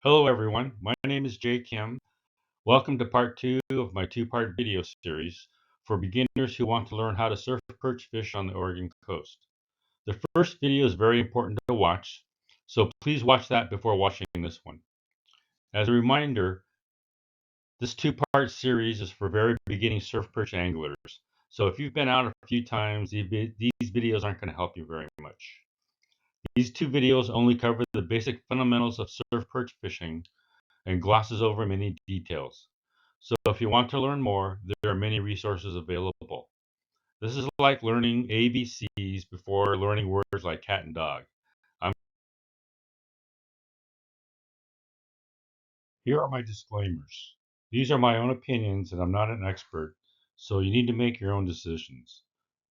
Hello, everyone. My name is Jay Kim. Welcome to part two of my two-part video series for beginners who want to learn how to surf perch fish on the Oregon coast. The first video is very important to watch, so please watch that before watching this one. As a reminder, this two-part series is for very beginning surf perch anglers. So if you've been out a few times, these videos aren't going to help you very much. These two videos only cover the basic fundamentals of surf perch fishing and glosses over many details. So if you want to learn more, there are many resources available. This is like learning ABCs before learning words like cat and dog. Here are my disclaimers. These are my own opinions and I'm not an expert, so you need to make your own decisions.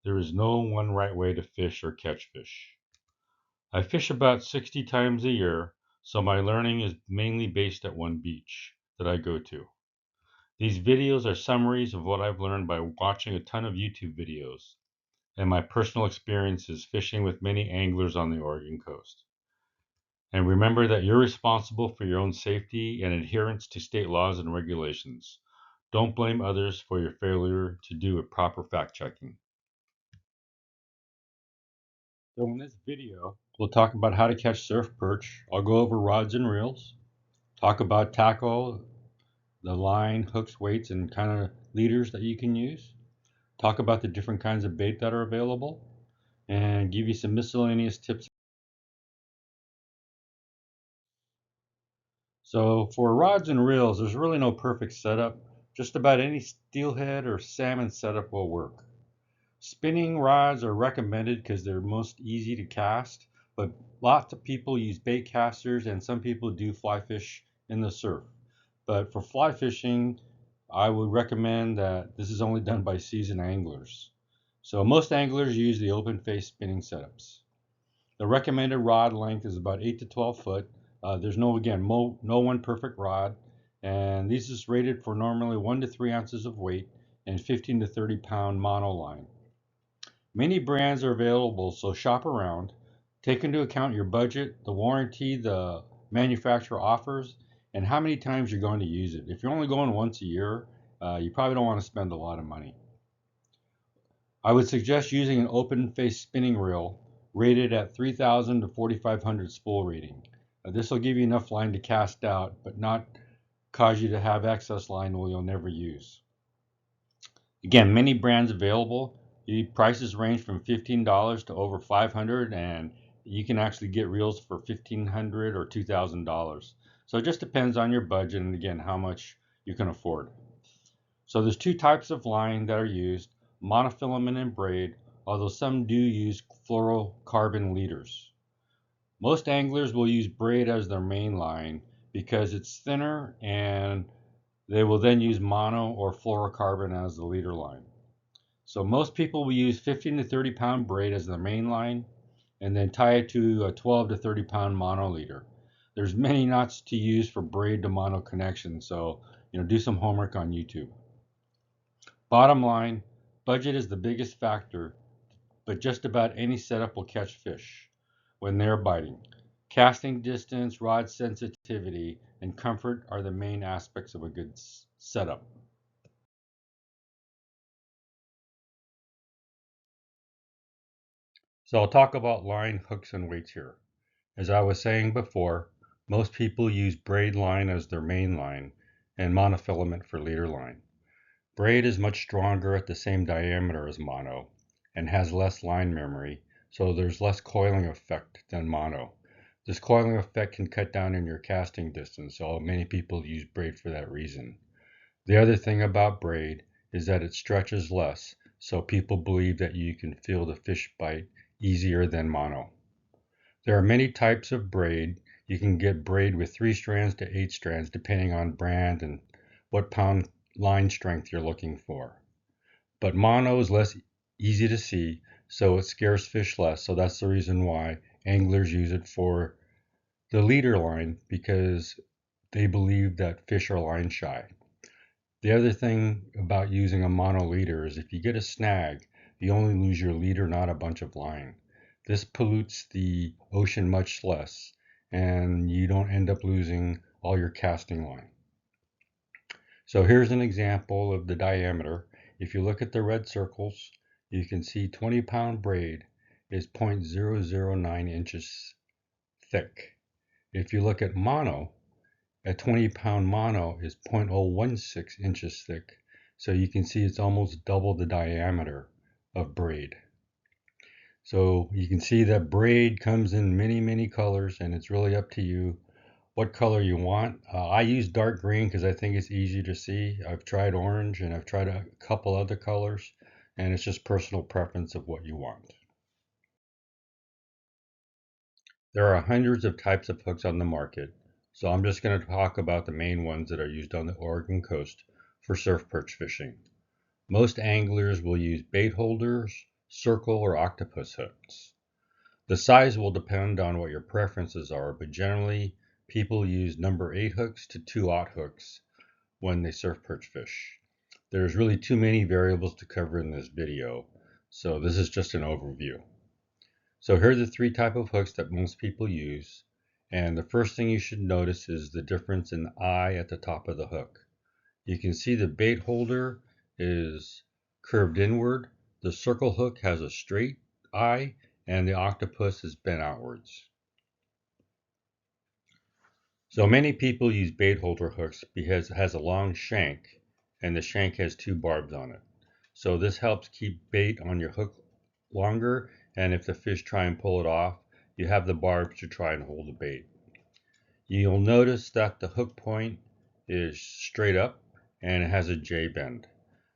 There is no one right way to fish or catch fish. I fish about 60 times a year, so my learning is mainly based at one beach that I go to. These videos are summaries of what I've learned by watching a ton of YouTube videos and my personal experiences fishing with many anglers on the Oregon coast. And remember that you're responsible for your own safety and adherence to state laws and regulations. Don't blame others for your failure to do a proper fact checking. So in this video, we'll talk about how to catch surf perch. I'll go over rods and reels, talk about tackle, the line, hooks, weights, and kind of leaders that you can use. Talk about the different kinds of bait that are available, and give you some miscellaneous tips. So for rods and reels, there's really no perfect setup. Just about any steelhead or salmon setup will work. Spinning rods are recommended because they're most easy to cast, but lots of people use bait casters and some people do fly fish in the surf. But for fly fishing, I would recommend that this is only done by seasoned anglers. So most anglers use the open face spinning setups. The recommended rod length is about 8 to 12 foot. There's no, again, no one perfect rod. And this is rated for normally 1 to 3 ounces of weight and 15 to 30 pound mono line. Many brands are available, so shop around. Take into account your budget, the warranty the manufacturer offers, and how many times you're going to use it. If you're only going once a year, you probably don't want to spend a lot of money. I would suggest using an open face spinning reel rated at 3,000 to 4,500 spool rating. This will give you enough line to cast out, but not cause you to have excess line you'll never use. Again, many brands available. The prices range from $15 to over $500, and you can actually get reels for $1,500 or $2,000. So it just depends on your budget and again how much you can afford. So there's two types of line that are used, monofilament and braid, although some do use fluorocarbon leaders. Most anglers will use braid as their main line because it's thinner, and they will then use mono or fluorocarbon as the leader line. So most people will use 15 to 30 pound braid as their main line and then tie it to a 12 to 30 pound mono leader. There's many knots to use for braid to mono connection, so do some homework on YouTube. Bottom line, budget is the biggest factor, but just about any setup will catch fish when they're biting. Casting distance, rod sensitivity, and comfort are the main aspects of a good setup. So I'll talk about line, hooks, and weights here. As I was saying before, most people use braid line as their main line and monofilament for leader line. Braid is much stronger at the same diameter as mono and has less line memory, so there's less coiling effect than mono. This coiling effect can cut down in your casting distance, so many people use braid for that reason. The other thing about braid is that it stretches less, so people believe that you can feel the fish bite easier than mono. There are many types of braid. You can get braid with 3 strands to 8 strands depending on brand and what pound line strength you're looking for. But mono is less easy to see, so it scares fish less. So that's the reason why anglers use it for the leader line, because they believe that fish are line shy. The other thing about using a mono leader is if you get a snag, you only lose your leader, not a bunch of line. This pollutes the ocean much less, and you don't end up losing all your casting line. So here's an example of the diameter. If you look at the red circles, you can see 20-pound braid is 0.009 inches thick. If you look at mono, a 20-pound mono is 0.016 inches thick. So you can see it's almost double the diameter of braid. So you can see that braid comes in many colors, and it's really up to you what color you want. I use dark green because I think it's easy to see. I've tried orange and I've tried a couple other colors, and it's just personal preference of what you want. There are hundreds of types of hooks on the market, so I'm just going to talk about the main ones that are used on the Oregon coast for surf perch fishing. Most anglers will use bait holders, circle, or octopus hooks. The size will depend on what your preferences are, but generally people use number 8 hooks to 2/0 hooks when they surf perch fish. There's really too many variables to cover in this video, so this is just an overview. So here are the 3 types of hooks that most people use, and the first thing you should notice is the difference in the eye at the top of the hook. You can see the bait holder is curved inward, the circle hook has a straight eye, and the octopus is bent outwards. So many people use bait holder hooks because it has a long shank, and the shank has 2 barbs on it. So this helps keep bait on your hook longer, and if the fish try and pull it off, you have the barbs to try and hold the bait. You'll notice that the hook point is straight up and it has a J bend.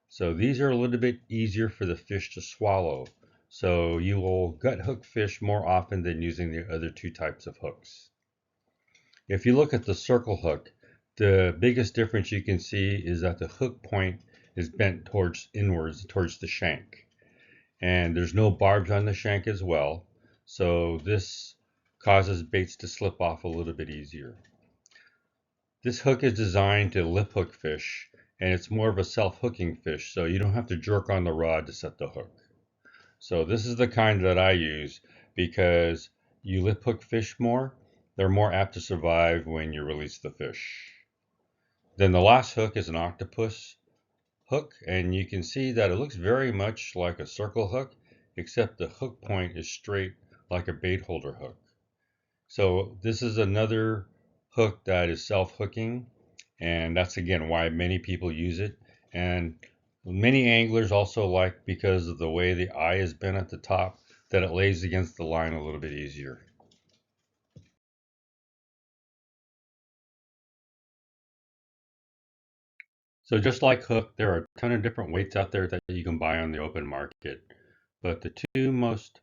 So these are a little bit easier for the fish to swallow. So you will gut hook fish more often than using the other 2 types of hooks. If you look at the circle hook, the biggest difference you can see is that the hook point is bent towards inwards, towards the shank. And there's no barbs on the shank as well. So this causes baits to slip off a little bit easier. This hook is designed to lip hook fish, and it's more of a self-hooking fish, so you don't have to jerk on the rod to set the hook. So this is the kind that I use because you lip hook fish more, they're more apt to survive when you release the fish. Then the last hook is an octopus hook, and you can see that it looks very much like a circle hook, except the hook point is straight like a bait holder hook. So this is another hook that is self-hooking, and that's again why many people use it. And many anglers also like, because of the way the eye is bent at the top, that it lays against the line a little bit easier. So just like hook, there are a ton of different weights out there that you can buy on the open market, but the 2 most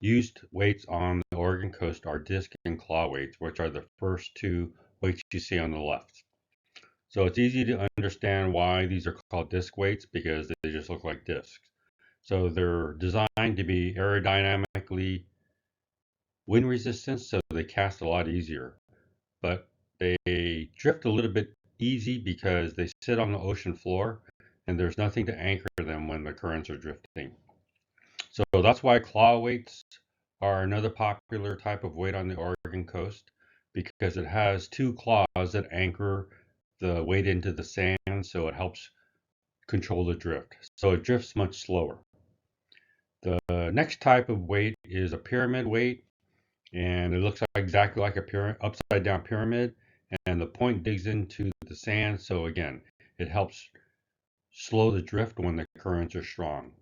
used weights on the Oregon coast are disc and claw weights, which are the first 2 weights you see on the left. So it's easy to understand why these are called disc weights, because they just look like discs. So they're designed to be aerodynamically wind resistant, so they cast a lot easier. But they drift a little bit easy because they sit on the ocean floor and there's nothing to anchor them when the currents are drifting. So that's why claw weights are another popular type of weight on the Oregon coast, because it has 2 claws that anchor the weight into the sand, so it helps control the drift. So it drifts much slower. The next type of weight is a pyramid weight, and it looks exactly like a upside down pyramid, and the point digs into the sand, so again, it helps slow the drift when the currents are strong.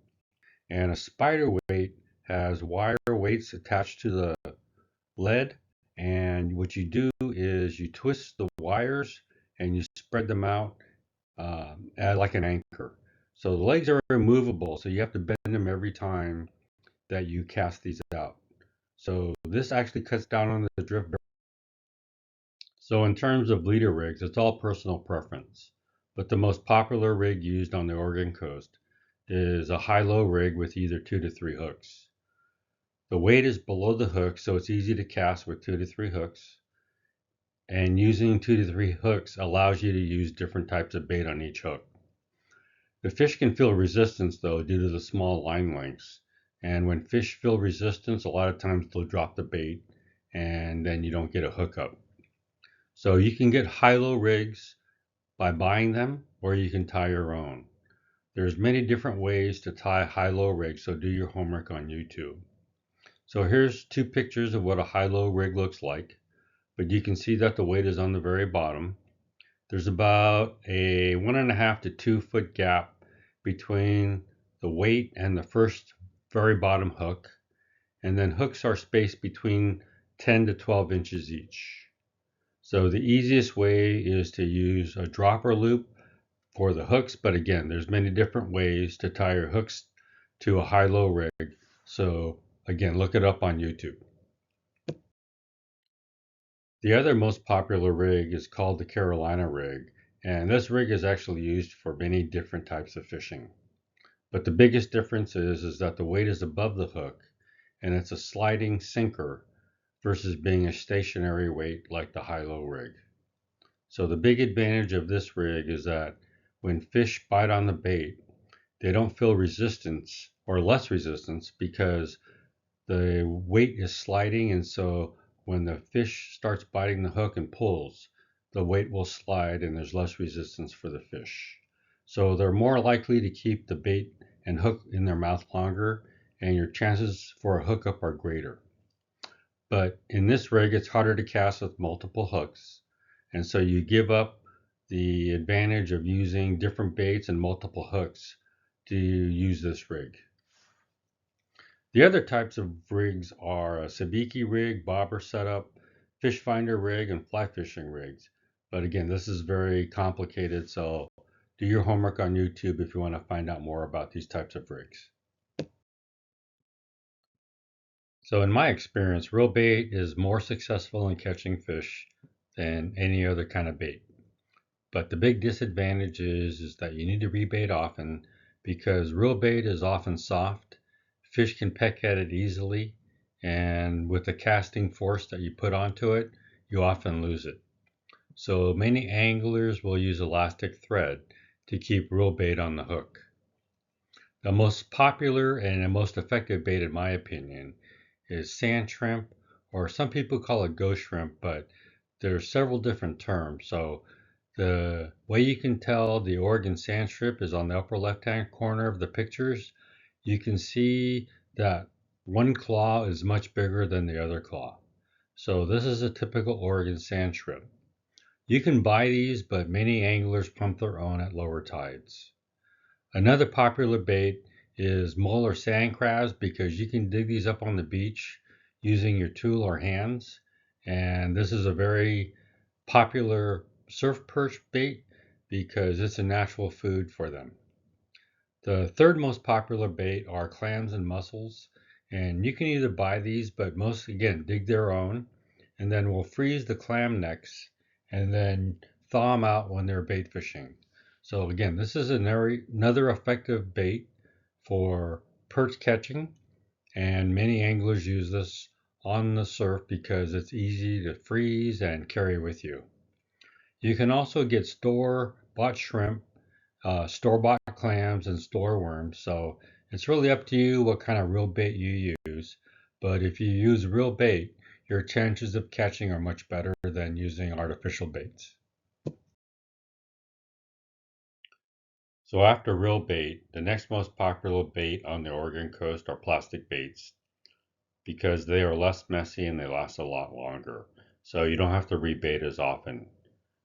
And a spider weight has wire weights attached to the lead, and what you do is you twist the wires and you spread them out like an anchor. So the legs are immovable, so you have to bend them every time that you cast these out. So this actually cuts down on the drift. So in terms of leader rigs, it's all personal preference. But the most popular rig used on the Oregon coast is a high-low rig with either 2 to 3 hooks. The weight is below the hook, so it's easy to cast with 2 to 3 hooks. And using 2 to 3 hooks allows you to use different types of bait on each hook. The fish can feel resistance though due to the small line lengths. And when fish feel resistance, a lot of times they'll drop the bait and then you don't get a hookup. So you can get high-low rigs by buying them, or you can tie your own. There's many different ways to tie high-low rigs, so do your homework on YouTube. So here's two pictures of what a high-low rig looks like, but you can see that the weight is on the very bottom. There's about a 1.5 to 2 foot gap between the weight and the first very bottom hook, and then hooks are spaced between 10 to 12 inches each. So the easiest way is to use a dropper loop for the hooks, but again, there's many different ways to tie your hooks to a high-low rig. So again, look it up on YouTube. The other most popular rig is called the Carolina rig, and this rig is actually used for many different types of fishing. But the biggest difference is that the weight is above the hook, and it's a sliding sinker versus being a stationary weight like the high-low rig. So the big advantage of this rig is that when fish bite on the bait, they don't feel resistance or less resistance because the weight is sliding, and so when the fish starts biting the hook and pulls, the weight will slide and there's less resistance for the fish. So they're more likely to keep the bait and hook in their mouth longer, and your chances for a hookup are greater. But in this rig, it's harder to cast with multiple hooks, and so you give up the advantage of using different baits and multiple hooks to use this rig. The other types of rigs are a sabiki rig, bobber setup, fish finder rig, and fly fishing rigs. But again, this is very complicated, so do your homework on YouTube if you want to find out more about these types of rigs. So in my experience, reel bait is more successful in catching fish than any other kind of bait. But the big disadvantage is that you need to rebait often because reel bait is often soft. Fish can peck at it easily, and with the casting force that you put onto it, you often lose it. So many anglers will use elastic thread to keep reel bait on the hook. The most popular and the most effective bait, in my opinion, is sand shrimp, or some people call it ghost shrimp, but there are several different terms. So the way you can tell the Oregon sand shrimp is on the upper left-hand corner of the pictures. You can see that one claw is much bigger than the other claw. So this is a typical Oregon sand shrimp. You can buy these, but many anglers pump their own at lower tides. Another popular bait is mole or sand crabs because you can dig these up on the beach using your tool or hands. And this is a very popular surf perch bait because it's a natural food for them. The third most popular bait are clams and mussels. And you can either buy these, but most, again, dig their own. And then we'll freeze the clam necks and then thaw them out when they're bait fishing. So again, this is another effective bait for perch catching, and many anglers use this on the surf because it's easy to freeze and carry with you. You can also get store-bought shrimp, store-bought clams, and store worms. So it's really up to you what kind of reel bait you use. But if you use real bait, your chances of catching are much better than using artificial baits. So after reel bait, the next most popular bait on the Oregon coast are plastic baits because they are less messy and they last a lot longer. So you don't have to rebait as often.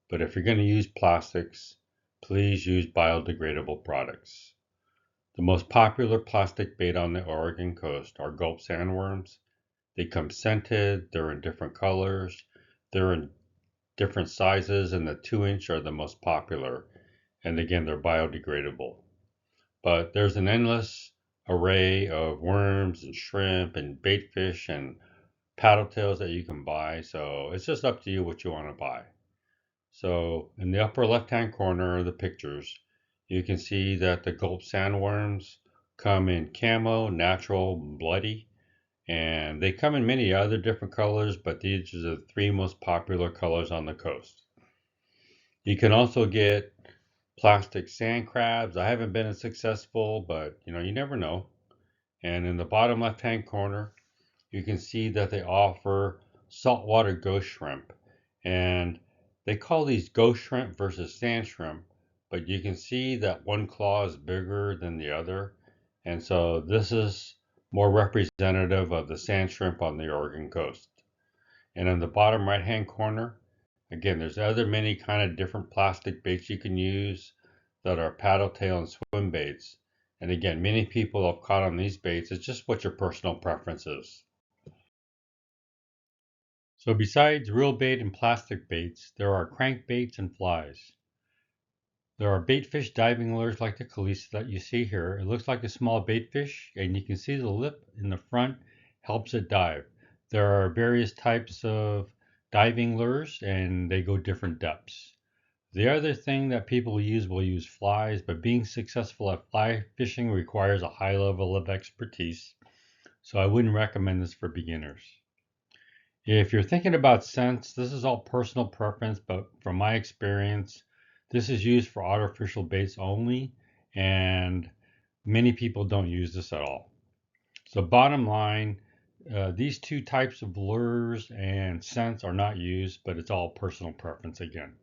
But if you're going to use plastics, please use biodegradable products. The most popular plastic bait on the Oregon coast are gulp sandworms. They come scented, they're in different colors, they're in different sizes, and the 2-inch are the most popular. And again, they're biodegradable. But there's an endless array of worms and shrimp and bait fish and paddle tails that you can buy. So it's just up to you what you want to buy. So in the upper left-hand corner of the pictures, you can see that the gulp sandworms come in camo, natural, bloody, and they come in many other different colors, but these are the three most popular colors on the coast. You can also get plastic sand crabs. I haven't been as successful, but you never know. And in the bottom left-hand corner, you can see that they offer saltwater ghost shrimp. And They call these ghost shrimp versus sand shrimp, but you can see that one claw is bigger than the other. And so this is more representative of the sand shrimp on the Oregon coast. And in the bottom right hand corner, again, there's other many kind of different plastic baits you can use that are paddle tail and swim baits. And again, many people have caught on these baits. It's just what your personal preference is. So besides real bait and plastic baits, there are crankbaits and flies. There are baitfish diving lures like the Calisa that you see here. It looks like a small baitfish, and you can see the lip in the front helps it dive. There are various types of diving lures, and they go different depths. The other thing that people will use flies, but being successful at fly fishing requires a high level of expertise, so I wouldn't recommend this for beginners. If you're thinking about scents, this is all personal preference, but from my experience, this is used for artificial baits only, and many people don't use this at all. So bottom line, these two types of lures and scents are not used, but it's all personal preference again.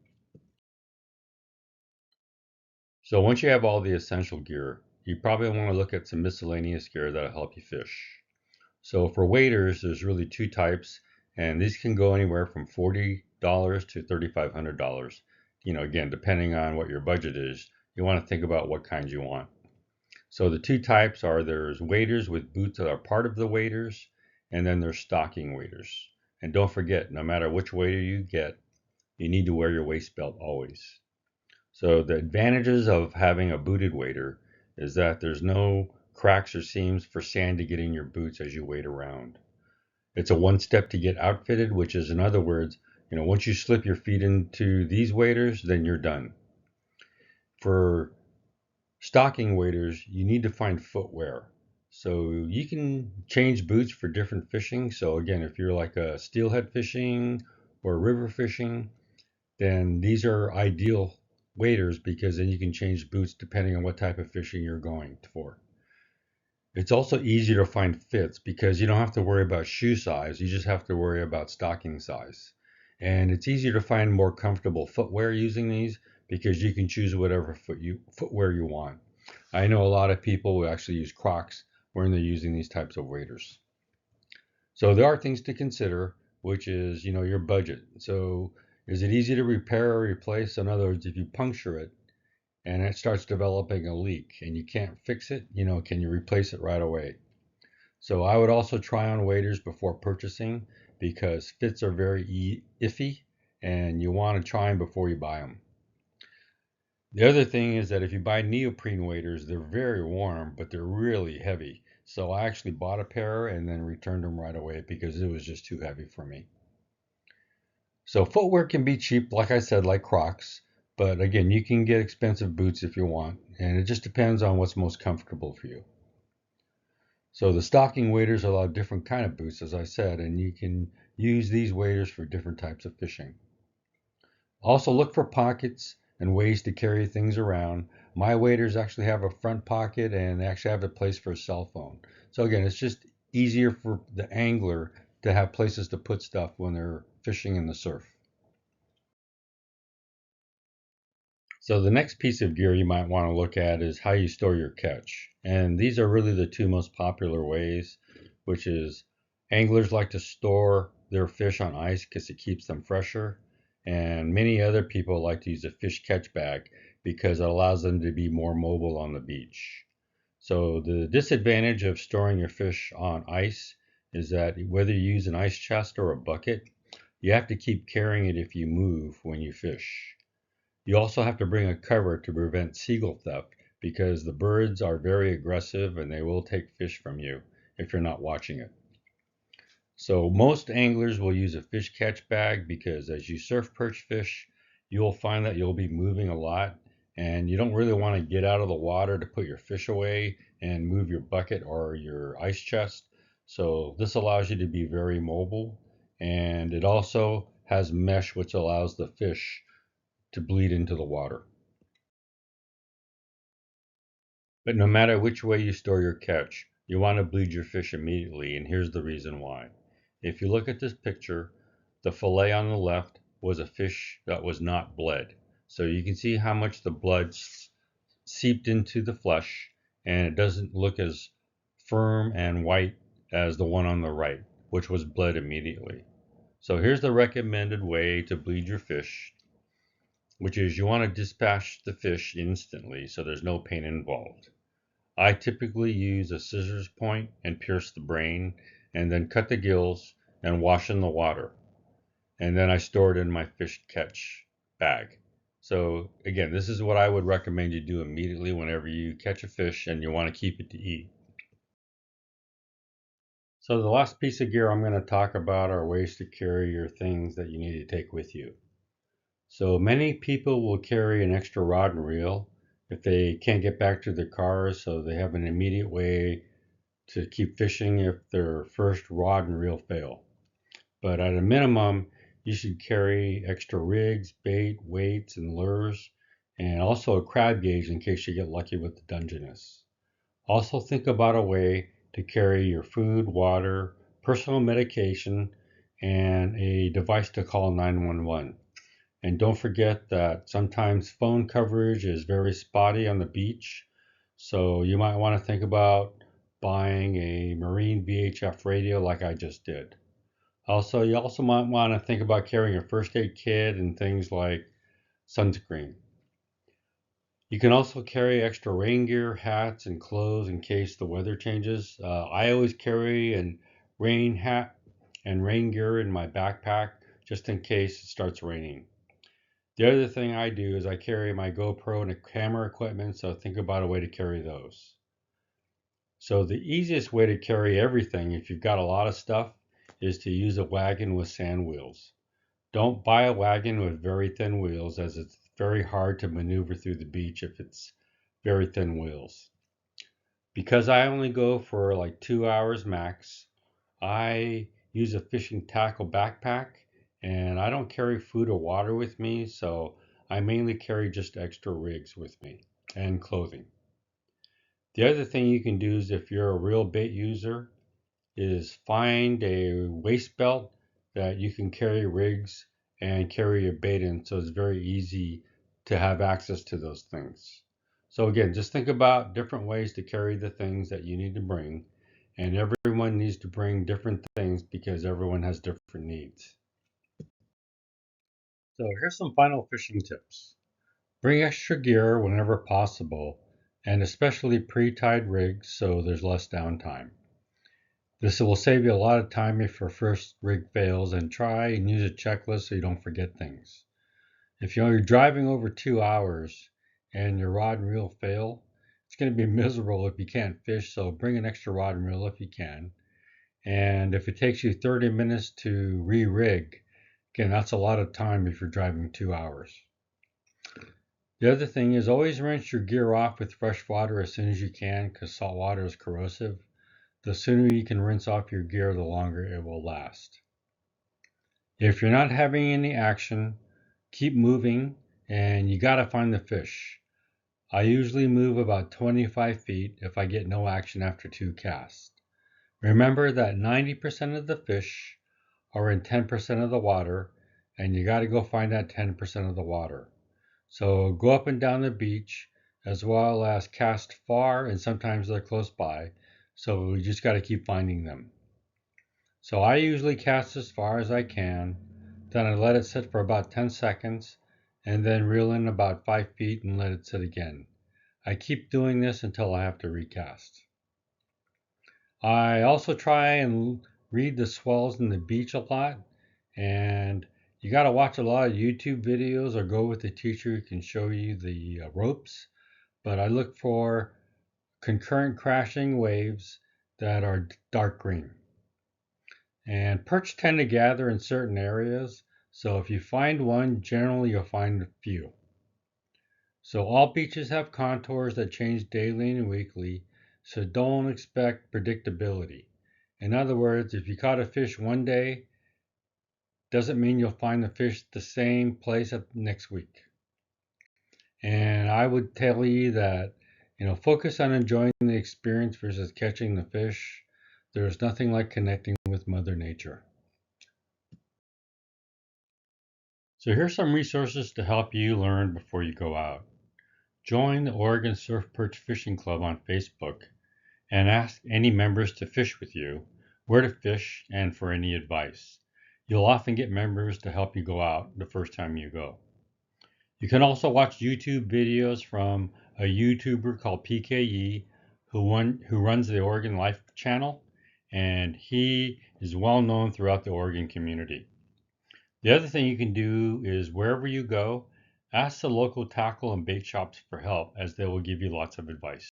So once you have all the essential gear, you probably want to look at some miscellaneous gear that'll help you fish. So for waders, there's really two types, and these can go anywhere from $40 to $3,500. Again, depending on what your budget is, you want to think about what kinds you want. So the two types are there's waders with boots that are part of the waders, and then there's stocking waders. And don't forget, no matter which wader you get, you need to wear your waist belt always. So the advantages of having a booted wader is that there's no cracks or seams for sand to get in your boots as you wade around. It's a one step to get outfitted, which is, in other words, once you slip your feet into these waders, then you're done. For stocking waders, you need to find footwear. So you can change boots for different fishing. So again, if you're like a steelhead fishing or river fishing, then these are ideal waders because then you can change boots depending on what type of fishing you're going for. It's also easier to find fits because you don't have to worry about shoe size. You just have to worry about stocking size. And it's easier to find more comfortable footwear using these because you can choose whatever footwear you want. I know a lot of people who actually use Crocs when they're using these types of waders. So there are things to consider, which is, your budget. So is it easy to repair or replace? In other words, if you puncture it and it starts developing a leak and you can't fix it, can you replace it right away? So I would also try on waders before purchasing because fits are very iffy and you want to try them before you buy them. The other thing is that if you buy neoprene waders, they're very warm, but they're really heavy. So I actually bought a pair and then returned them right away because it was just too heavy for me. So footwear can be cheap, like I said, like Crocs, but again, you can get expensive boots if you want, and it just depends on what's most comfortable for you. So the stocking waders allow different kind of boots, as I said, and you can use these waders for different types of fishing. Also look for pockets and ways to carry things around. My waders actually have a front pocket and they actually have a place for a cell phone. So again, it's just easier for the angler to have places to put stuff when they're fishing in the surf. So the next piece of gear you might want to look at is how you store your catch. And these are really the two most popular ways, which is anglers like to store their fish on ice because it keeps them fresher. And many other people like to use a fish catch bag because it allows them to be more mobile on the beach. So the disadvantage of storing your fish on ice is that whether you use an ice chest or a bucket, you have to keep carrying it if you move when you fish. You also have to bring a cover to prevent seagull theft because the birds are very aggressive and they will take fish from you if you're not watching it. So most anglers will use a fish catch bag because as you surf perch fish, you'll find that you'll be moving a lot and you don't really want to get out of the water to put your fish away and move your bucket or your ice chest. So this allows you to be very mobile, and it also has mesh which allows the fish to bleed into the water. But no matter which way you store your catch, you want to bleed your fish immediately, and here's the reason why. If you look at this picture, the fillet on the left was a fish that was not bled. So you can see how much the blood seeped into the flesh, and it doesn't look as firm and white as the one on the right, which was bled immediately. So here's the recommended way to bleed your fish, which is you want to dispatch the fish instantly so there's no pain involved. I typically use a scissors point and pierce the brain, and then cut the gills and wash in the water. And then I store it in my fish catch bag. So again, this is what I would recommend you do immediately whenever you catch a fish and you want to keep it to eat. So the last piece of gear I'm going to talk about are ways to carry your things that you need to take with you. So many people will carry an extra rod and reel if they can't get back to their cars, so they have an immediate way to keep fishing if their first rod and reel fail. But at a minimum, you should carry extra rigs, bait, weights, and lures, and also a crab gauge in case you get lucky with the Dungeness. Also think about a way to carry your food, water, personal medication, and a device to call 911. And don't forget that sometimes phone coverage is very spotty on the beach, so you might want to think about buying a marine VHF radio like I just did. Also, you also might want to think about carrying a first aid kit and things like sunscreen. You can also carry extra rain gear, hats, and clothes in case the weather changes. I always carry a rain hat and rain gear in my backpack just in case it starts raining. The other thing I do is I carry my GoPro and a camera equipment, so think about a way to carry those. So the easiest way to carry everything, if you've got a lot of stuff, is to use a wagon with sand wheels. Don't buy a wagon with very thin wheels, as it's very hard to maneuver through the beach if it's very thin wheels. Because I only go for like 2 hours max, I use a fishing tackle backpack, and I don't carry food or water with me, so I mainly carry just extra rigs with me and clothing. The other thing you can do is, if you're a real bait user, is find a waist belt that you can carry rigs and carry your bait in, so it's very easy to have access to those things. So again, just think about different ways to carry the things that you need to bring, and everyone needs to bring different things because everyone has different needs. So here's some final fishing tips. Bring extra gear whenever possible, and especially pre-tied rigs so there's less downtime. This will save you a lot of time if your first rig fails, and try and use a checklist so you don't forget things. If you're driving over 2 hours and your rod and reel fail, it's going to be miserable if you can't fish, so bring an extra rod and reel if you can. And if it takes you 30 minutes to re-rig, again, that's a lot of time if you're driving 2 hours. The other thing is, always rinse your gear off with fresh water as soon as you can, because salt water is corrosive. The sooner you can rinse off your gear, the longer it will last. If you're not having any action, keep moving, and you gotta find the fish. I usually move about 25 feet if I get no action after 2 casts. Remember that 90% of the fish are in 10% of the water, and you gotta go find that 10% of the water. So go up and down the beach, as well as cast far, and sometimes they're close by, so we just gotta keep finding them. So I usually cast as far as I can, then I let it sit for about 10 seconds, and then reel in about 5 feet and let it sit again. I keep doing this until I have to recast. I also try and read the swells in the beach a lot, and you got to watch a lot of YouTube videos or go with a teacher who can show you the ropes. But I look for concurrent crashing waves that are dark green. And perch tend to gather in certain areas, so if you find one, generally you'll find a few. So all beaches have contours that change daily and weekly, so don't expect predictability. In other words, if you caught a fish one day, doesn't mean you'll find the fish the same place next week. And I would tell you that, focus on enjoying the experience versus catching the fish. There's nothing like connecting with Mother Nature. So here's some resources to help you learn before you go out. Join the Oregon Surf Perch Fishing Club on Facebook and ask any members to fish with you, where to fish, and for any advice. You'll often get members to help you go out the first time you go. You can also watch YouTube videos from a YouTuber called PKE who runs the Oregon Life channel, and he is well known throughout the Oregon community. The other thing you can do is wherever you go, ask the local tackle and bait shops for help, as they will give you lots of advice.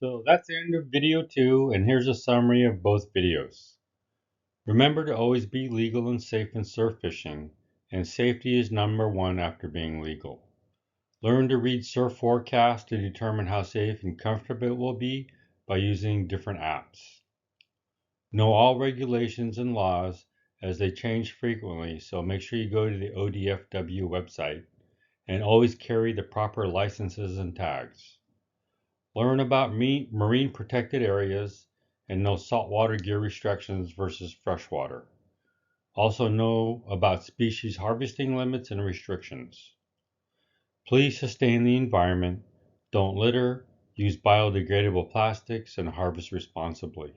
So that's the end of video 2, and here's a summary of both videos. Remember to always be legal and safe in surf fishing, and safety is number 1 after being legal. Learn to read surf forecasts to determine how safe and comfortable it will be by using different apps. Know all regulations and laws as they change frequently, so make sure you go to the ODFW website and always carry the proper licenses and tags. Learn about marine protected areas and know saltwater gear restrictions versus freshwater. Also know about species harvesting limits and restrictions. Please sustain the environment, don't litter, use biodegradable plastics, and harvest responsibly.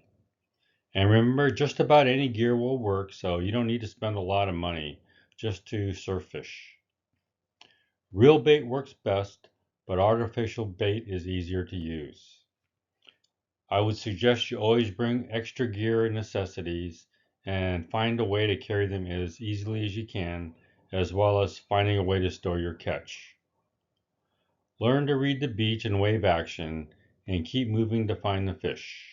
And remember, just about any gear will work, so you don't need to spend a lot of money just to surf fish. Real bait works best, but artificial bait is easier to use. I would suggest you always bring extra gear and necessities and find a way to carry them as easily as you can, as well as finding a way to store your catch. Learn to read the beach and wave action and keep moving to find the fish.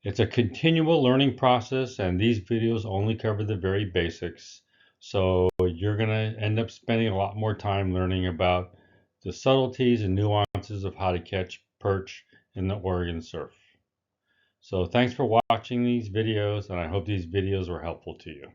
It's a continual learning process, and these videos only cover the very basics, so you're going to end up spending a lot more time learning about the subtleties and nuances of how to catch perch in the Oregon surf. So thanks for watching these videos, and I hope these videos were helpful to you.